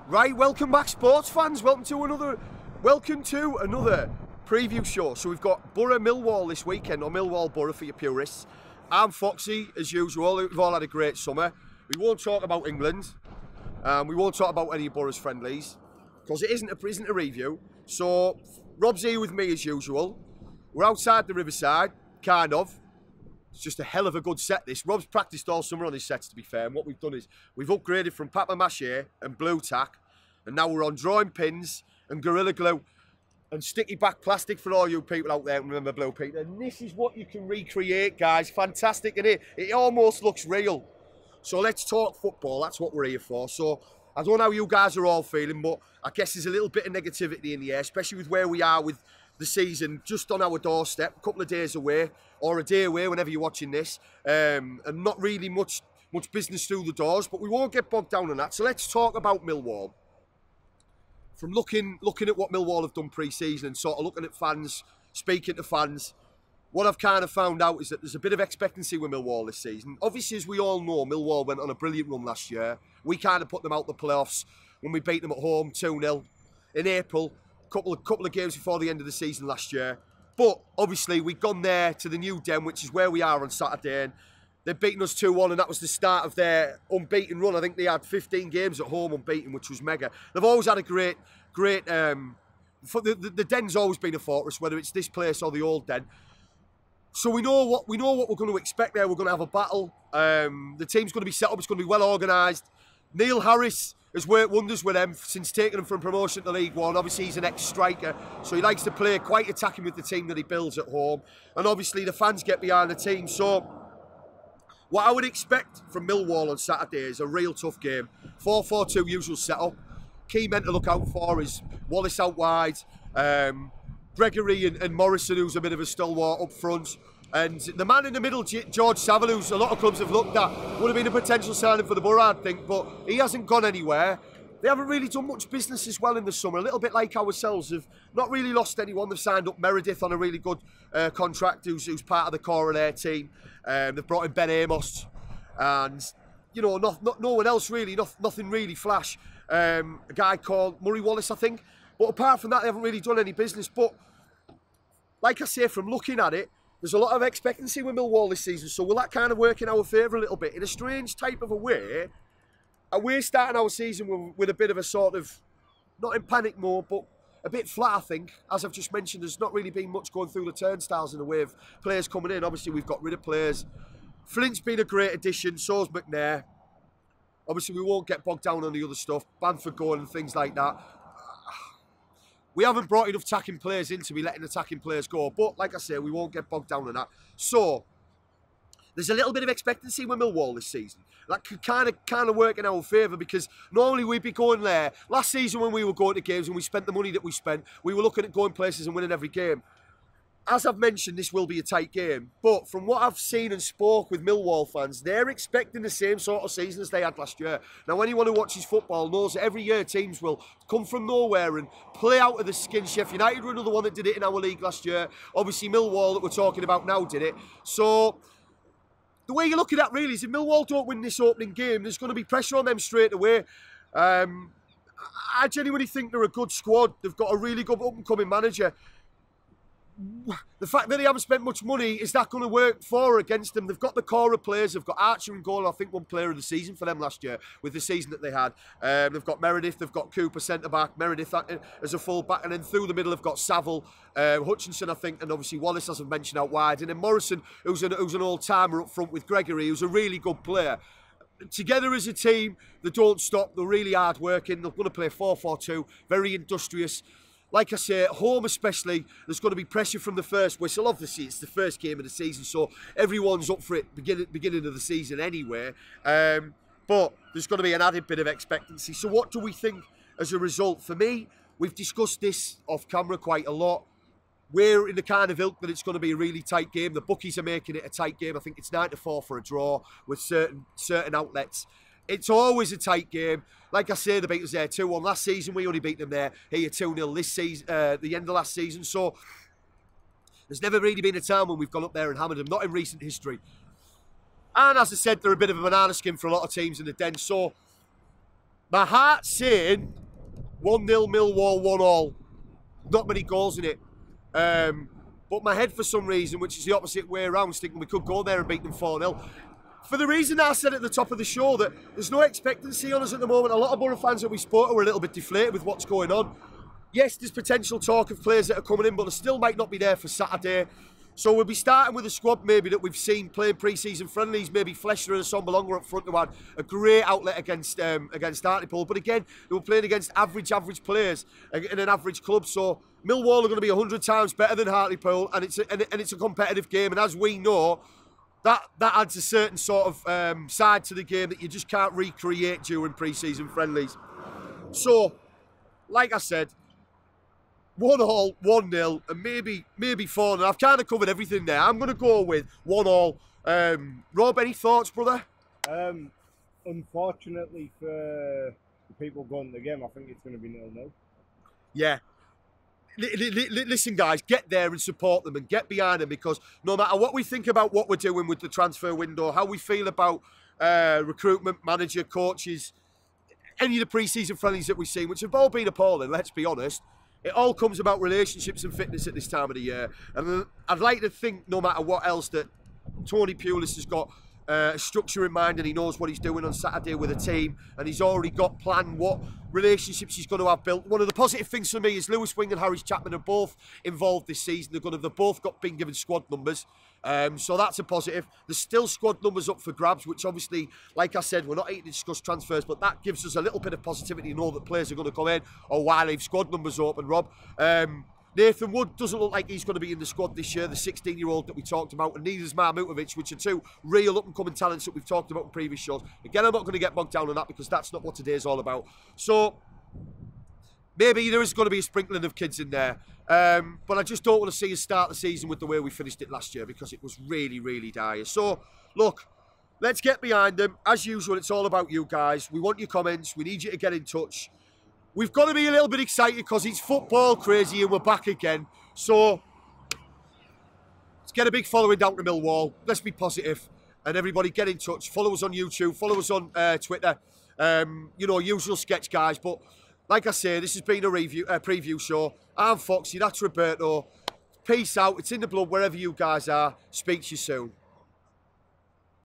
Right, welcome back, sports fans. Welcome to another preview show. So we've got Boro Millwall this weekend, or Millwall Boro for your purists. I'm Foxy, as usual. We've all had a great summer. We won't talk about England. We won't talk about any of Boro's friendlies because it isn't a review. So Rob's here with me as usual. We're outside the Riverside, kind of. It's just a hell of a good set, this. Rob's practiced all summer on his sets, to be fair, and what we've done is we've upgraded from papier-mâché and blue tack, and now we're on drawing pins and Gorilla Glue and sticky back plastic for all you people out there who remember Blue Pete. And this is what you can recreate, guys. Fantastic, and it almost looks real. So let's talk football. That's what we're here for. So I don't know how you guys are all feeling, but I guess there's a little bit of negativity in the air, especially with where we are with the season just on our doorstep, a couple of days away, or a day away whenever you're watching this, and not really much business through the doors, but we won't get bogged down on that. So let's talk about Millwall. From looking at what Millwall have done pre-season and sort of looking at fans, speaking to fans, what I've kind of found out is that there's a bit of expectancy with Millwall this season. Obviously, as we all know, Millwall went on a brilliant run last year. We kind of put them out the playoffs when we beat them at home 2-0 in April. Couple of games before the end of the season last year, but obviously we've gone there to the new Den, which is where we are on Saturday, and they've beaten us 2-1, and that was the start of their unbeaten run. I think they had 15 games at home unbeaten, which was mega. They've always had a great the Den's always been a fortress, whether it's this place or the old Den. So we know what we're going to expect there. We're going to have a battle. The team's going to be set up. It's going to be well organised. Neil Harris has worked wonders with them since taking them from promotion to League One. Obviously, he's an ex-striker, so he likes to play quite attacking with the team that he builds at home. And obviously, the fans get behind the team. So what I would expect from Millwall on Saturday is a real tough game. 4-4-2 usual setup. Key men to look out for is Wallace out wide, Gregory and Morrison, who's a bit of a stalwart up front. And the man in the middle, George Saville, who a lot of clubs have looked at, would have been a potential signing for the Boro, I think, but he hasn't gone anywhere. They haven't really done much business as well in the summer, a little bit like ourselves. They've not really lost anyone. They've signed up Meredith on a really good contract, who's part of the core of their team. They've brought in Ben Amos, and you know, no one else really, nothing really flash. A guy called Murray Wallace, I think. But apart from that, they haven't really done any business. But like I say, from looking at it, there's a lot of expectancy with Millwall this season, so will that kind of work in our favour a little bit? In a strange type of a way, we're starting our season with a bit of a sort of, not in panic mode, but a bit flat, I think. As I've just mentioned, there's not really been much going through the turnstiles in the way of players coming in. Obviously, we've got rid of players. Flint's been a great addition, so's McNair. Obviously, we won't get bogged down on the other stuff, Bamford going and things like that. We haven't brought enough attacking players in to be letting attacking players go. But, like I say, we won't get bogged down on that. So, there's a little bit of expectancy with Millwall this season. That could kind of work in our favour, because normally we'd be going there. Last season when we were going to games and we spent the money that we spent, we were looking at going places and winning every game. As I've mentioned, this will be a tight game. But from what I've seen and spoke with Millwall fans, they're expecting the same sort of season as they had last year. Now, anyone who watches football knows that every year teams will come from nowhere and play out of the skin. Sheffield United were another one that did it in our league last year. Obviously, Millwall, that we're talking about now, did it. So the way you look at that really is if Millwall don't win this opening game, there's going to be pressure on them straight away. I genuinely think they're a good squad. They've got a really good up-and-coming manager. The fact that they haven't spent much money, is that going to work for or against them? They've got the core of players. They've got Archer in goal, I think one player of the season for them last year with the season that they had. They've got Meredith, they've got Cooper centre-back, Meredith as a full-back, and then through the middle they've got Saville, Hutchinson, I think, and obviously Wallace, as I've mentioned, out wide. And then Morrison, who's an old-timer up front with Gregory, who's a really good player. Together as a team, they don't stop. They're really hard-working. They're going to play 4-4-2, very industrious. Like I say, at home especially, there's going to be pressure from the first whistle. Obviously, it's the first game of the season, so everyone's up for it beginning of the season anyway. But there's going to be an added bit of expectancy. So what do we think as a result? For me, we've discussed this off camera quite a lot. We're in the kind of ilk that it's going to be a really tight game. The bookies are making it a tight game. I think it's 9-4 for a draw with certain outlets. It's always a tight game. Like I say, they beat us there 2-1 last season. We only beat them there here 2-0 this season, the end of last season. So there's never really been a time when we've gone up there and hammered them, not in recent history. And as I said, they're a bit of a banana skin for a lot of teams in the Den. So My heart's saying 1-0 Millwall, 1-1. Not many goals in it. But my head, for some reason, which is the opposite way around, is thinking we could go there and beat them 4-0. For the reason I said at the top of the show, that there's no expectancy on us at the moment. A lot of Boro fans that we spoke to were a little bit deflated with what's going on. Yes, there's potential talk of players that are coming in, but they still might not be there for Saturday. So we'll be starting with a squad maybe that we've seen playing pre-season friendlies. Maybe Fletcher and Assombalonga up front, who had a great outlet against Hartlepool. But again, they were playing against average players in an average club. So Millwall are going to be 100 times better than Hartlepool, and it's a competitive game. And as we know, that adds a certain sort of side to the game that you just can't recreate during pre-season friendlies. So, like I said, 1-1, 1-0, and maybe 4-0. I've kind of covered everything there. I'm going to go with 1-1. Rob, any thoughts, brother? Unfortunately for the people going to the game, I think it's going to be 0-0. Yeah. Listen, guys, get there and support them and get behind them, because no matter what we think about what we're doing with the transfer window, how we feel about recruitment, manager, coaches, any of the pre-season friendlies that we've seen, which have all been appalling, let's be honest, it all comes about relationships and fitness at this time of the year. And I'd like to think, no matter what else, that Tony Pulis has got a structure in mind, and he knows what he's doing on Saturday with a team, and he's already got planned what relationships he's going to have built. One of the positive things for me is Lewis Wing and Harris Chapman are both involved this season. They've both been given squad numbers, so that's a positive. There's still squad numbers up for grabs, which obviously, like I said, we're not here to discuss transfers, but that gives us a little bit of positivity to know that players are going to come in or while leave squad numbers open. Rob, Nathan Wood doesn't look like he's going to be in the squad this year, the 16-year-old that we talked about, and neither is Marmutovic, which are two real up-and-coming talents that we've talked about in previous shows. Again, I'm not going to get bogged down on that, because that's not what today's all about. So, maybe there is going to be a sprinkling of kids in there, but I just don't want to see us start the season with the way we finished it last year, because it was really, really dire. So, look, let's get behind them. As usual, it's all about you guys. We want your comments. We need you to get in touch. We've got to be a little bit excited because it's football crazy and we're back again. So, let's get a big following down to Millwall. Let's be positive. And everybody get in touch. Follow us on YouTube. Follow us on Twitter. You know, usual sketch, guys. But, like I say, this has been a preview show. I'm Foxy. That's Roberto. Peace out. It's in the blood wherever you guys are. Speak to you soon.